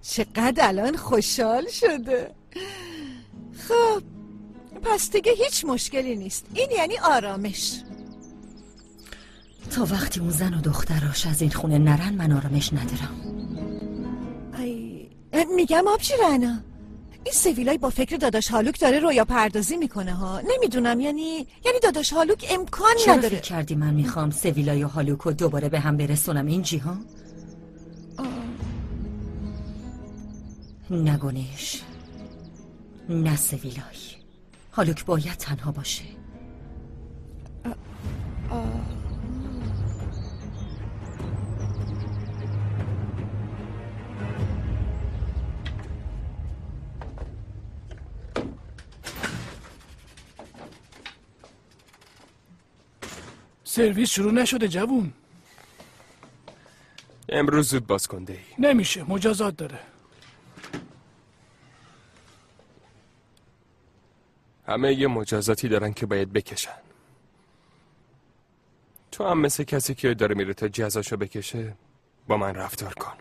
چقدر الان خوشحال شده. خب پس دیگه هیچ مشکلی نیست. این یعنی آرامش. تا وقتی اون زن و دختراش از این خونه نرن من آرامش ندارم. میگم آبجی رنا، این سویلای با فکر داداش هالوک داره رویا پردازی میکنه ها. نمیدونم یعنی داداش هالوک امکان نداره. چرا فکر کردی من میخوام سویلای و هالوک رو دوباره به هم برسونم این جیهان؟ نگونیش، نه سویلای. هالوک باید تنها باشه. سرویس شروع نشده جوون. امروز زود باز کنده ای. نمیشه، مجازات داره. همه یه مجازاتی دارن که باید بکشن. تو هم مثل کسی که داره میره تا جزاشو بکشه با من رفتار کن.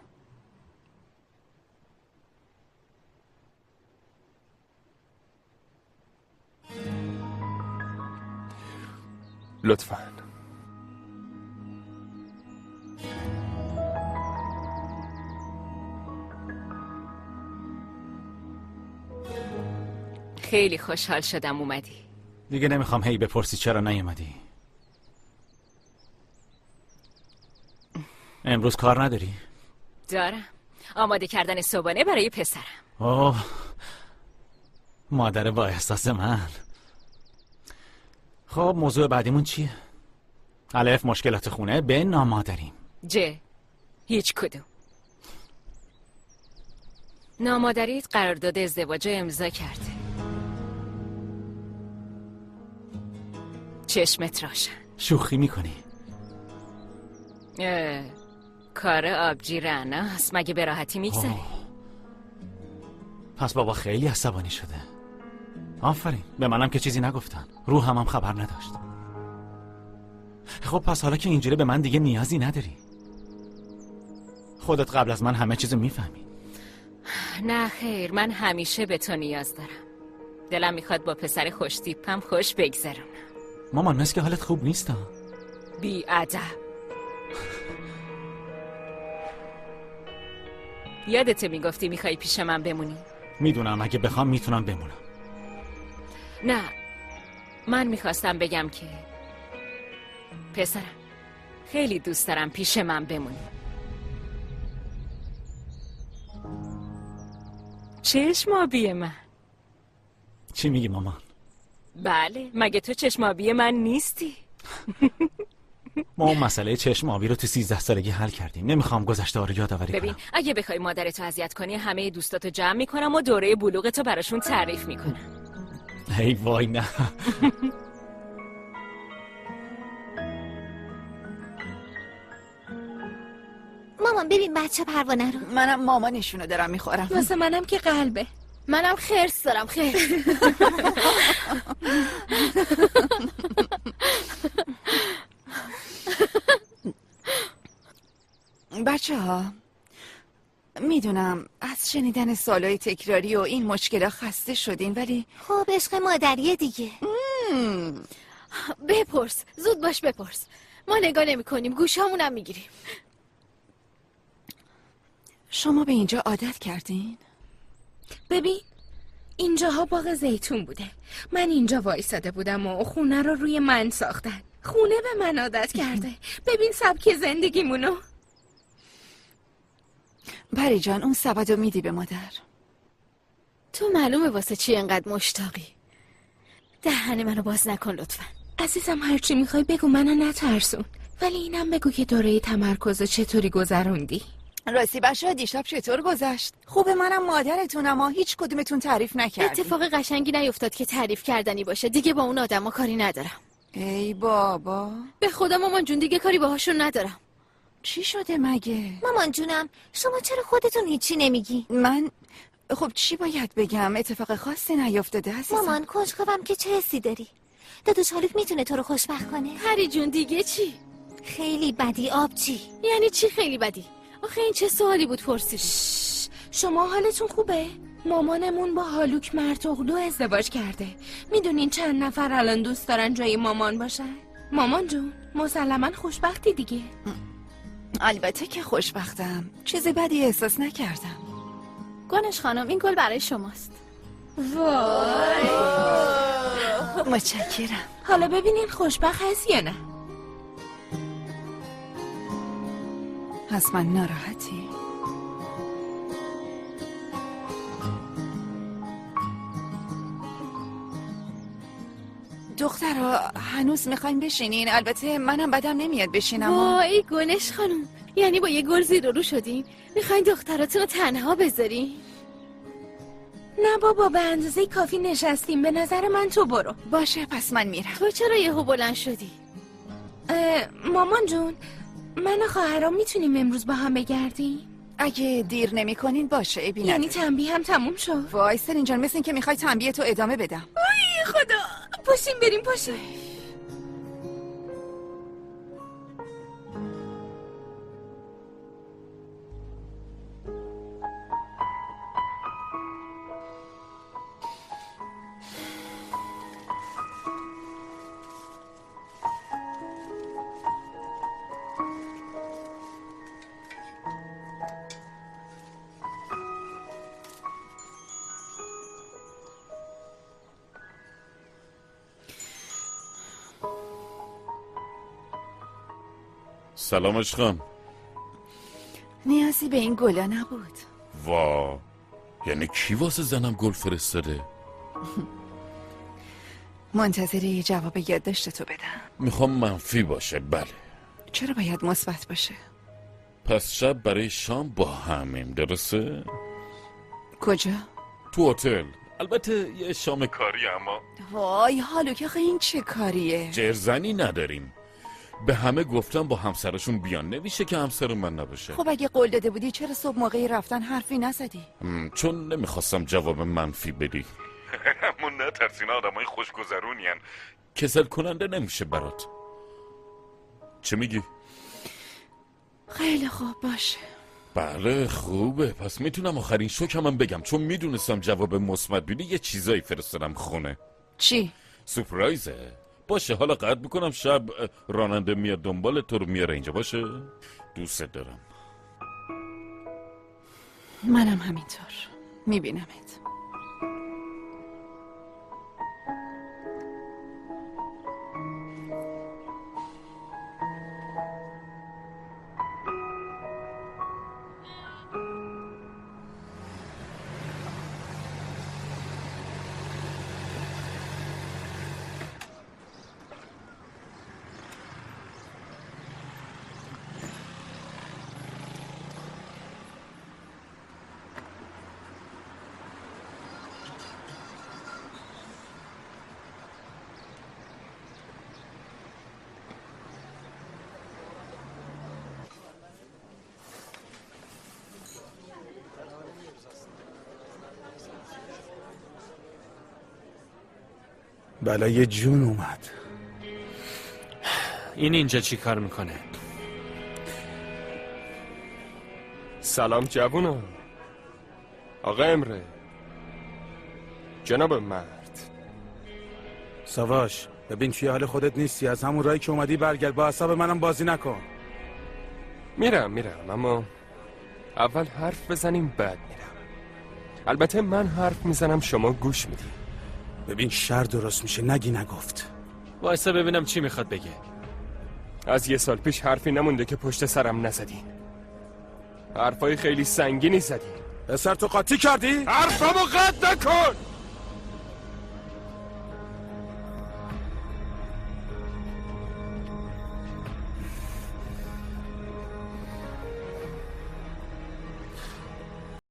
لطفاً. خیلی خوشحال شدم اومدی. دیگه نمیخوام هی بپرسی چرا نیومدی. امروز کار نداری؟ دارم. آماده کردن صبحانه برای پسرم. اوه، مادر با احساس من. خب موضوع بعدیمون چیه؟ الف مشکلات خونه، ب نامادریم. ج هیچ کدوم. نامادریت قرارداد ازدواج امضا کرده. چشمت روشن. شوخی میکنی؟ کار آبجی رعناست. مگه به راحتی میگذری؟ پس بابا خیلی عصبانی شده. آفرین، به منم که چیزی نگفتن. روحم خبر نداشت. خب پس حالا که اینجوری به من دیگه نیازی نداری. خودت قبل از من همه چیزو میفهمی. نه خیر، من همیشه به تو نیاز دارم. دلم میخواد با پسر خوش تیپم خوش بگذرونم. مامان مثل که حالت خوب نیست. بی ادب. یادته میگفتی میخوای پیش من بمونی؟ میدونم اگه بخوام میتونم بمونم. نه، من میخواستم بگم که پسرم خیلی دوست دارم پیش من بمونی. چشم آبی من. چی میگی مامان؟ بله، مگه تو چشم آبی من نیستی؟ ما اون مسئله چشم آبی رو تو 13 سالگی حل کردیم. نمیخوام گذشته رو یادآوری کنم. ببین، اگه بخوای مادرتو اذیت کنی همه دوستاتو جمع میکنم و دوره بلوغتو براشون تعریف میکنم. هی وای نه. مامان ببین بچه پروانه رو. منم مامانشونو دارم میخورم. واسه منم که قلبه. منم خرس دارم، خرس. بچه ها، میدونم از شنیدن سوالای تکراری و این مشکلات خسته شدین، ولی خب عشق مادریه دیگه. بپرس، زود باش بپرس. ما نگاه نمی کنیم، گوشامونم میگیریم. شما به اینجا عادت کردین؟ ببین اینجاها باغ زیتون بوده. من اینجا وایساده بودم و خونه رو روی من ساختن. خونه به من عادت کرده. ببین سبک زندگیمونو. پری جان اون سبدو میدی به مادر؟ تو معلومه واسه چی انقدر مشتاقی. دهن منو باز نکن لطفا. عزیزم هرچی میخوای بگو، منو نترسون. ولی اینم بگو که دوره تمرکز چطوری گذروندی؟ راستی بچه‌ها دیشب چطور گذشت؟ خوبه، منم مادرتونم اما هیچ کدومتون تعریف نکردین. اتفاق قشنگی نیفتاد که تعریف کردنی باشه. دیگه با اون آدما کاری ندارم. ای بابا، به خدا مامان جون دیگه کاری باهاشون ندارم. چی شده مگه؟ مامان جونم شما چرا خودتون هیچی نمیگی؟ من خب چی باید بگم؟ اتفاق خاصی نیفتاده عزیزم. مامان کنجکاوم که چه حسی داری؟ داداش هالوک میتونه تو رو خوشبخت کنه؟ هری جون دیگه چی؟ خیلی بدی آبجی. یعنی چی خیلی بدی؟ آخه این چه سوالی بود پرسیدی؟ شما حالتون خوبه؟ مامانمون با هالوک مرتوغلو ازدواج کرده. میدونین چند نفر الان دوست دارن جای مامان باشن؟ مامان جون مسلما خوشبختی دیگه. البته که خوشبختم. چیزی بدی احساس نکردم. گنش خانم این گل برای شماست. وای متشکرم. حالا ببینین خوشبخت هست یا نه؟ حتما ناراحتی؟ دخترها هنوز میخواین بشینین؟ البته منم بدم نمیاد بشینم. وای گنش خانم، یعنی با یه گل زیر رو شدین؟ میخواین دختراتون رو تنها بذارین؟ نه بابا به اندازه کافی نشستیم. به نظر من تو برو. باشه پس من میرم. تو چرا یهو بلند شدی؟ مامان جون من و خواهرام میتونیم امروز با هم بگردیم؟ اگه دیر نمی کنین باشه ابی نداره. یعنی تنبیه هم تموم شد؟ وای سرین جان مثل این که میخوای تنبیه تو ادامه بدم. ای خدا پاشیم بریم پاشیم. سلام عشقم. نیازی به این گلا نبود. وا یعنی کی واسه زنم گل فرستاده؟ منتظر یه جواب یادداشت تو بدم. میخوام منفی باشه. بله. چرا باید مثبت باشه؟ پس شب برای شام با همیم درسته؟ کجا؟ تو هتل. البته یه شام کاری اما وای حالو که این چه کاریه؟ جرزنی نداریم. به همه گفتم با همسرشون بیان. نمیشه که همسر من نباشه. خب اگه قول داده بودی چرا صبح موقعی رفتن حرفی نزدی؟ چون نمیخواستم جواب منفی بدی. همون نترسین آدمای خوشگذرونین. کسل کننده نمیشه برات. چه میگی؟ خیلی خوب باشه. بله خوبه. پس میتونم آخرین شوکم هم بگم چون میدونستم جواب مثبت بدی. یه چیزایی فرستادم خونه. چی؟ سورپرایزه. باشه حالا قطع میکنم شب راننده میاد دنبال تو رو میاره اینجا. باشه دوست دارم. منم همینطور. میبینمت. بلای جون اومد. این اینجا چی کار میکنه؟ سلام جوونا. آقا امره. جناب مرد. سواش ببین توی حال خودت نیستی. از همون راهی که اومدی برگرد. با اعصاب منم بازی نکن. میرم اما اول حرف بزنیم بعد میرم. البته من حرف میزنم شما گوش میدی. ببین شر درست میشه نگی نگفت. وایسا ببینم چی میخواد بگه. از یه سال پیش حرفی نمونده که پشت سرم نزدین. حرفای خیلی سنگینی زدین. پسر تو قاطی کردی؟ حرفمو قطع نکن.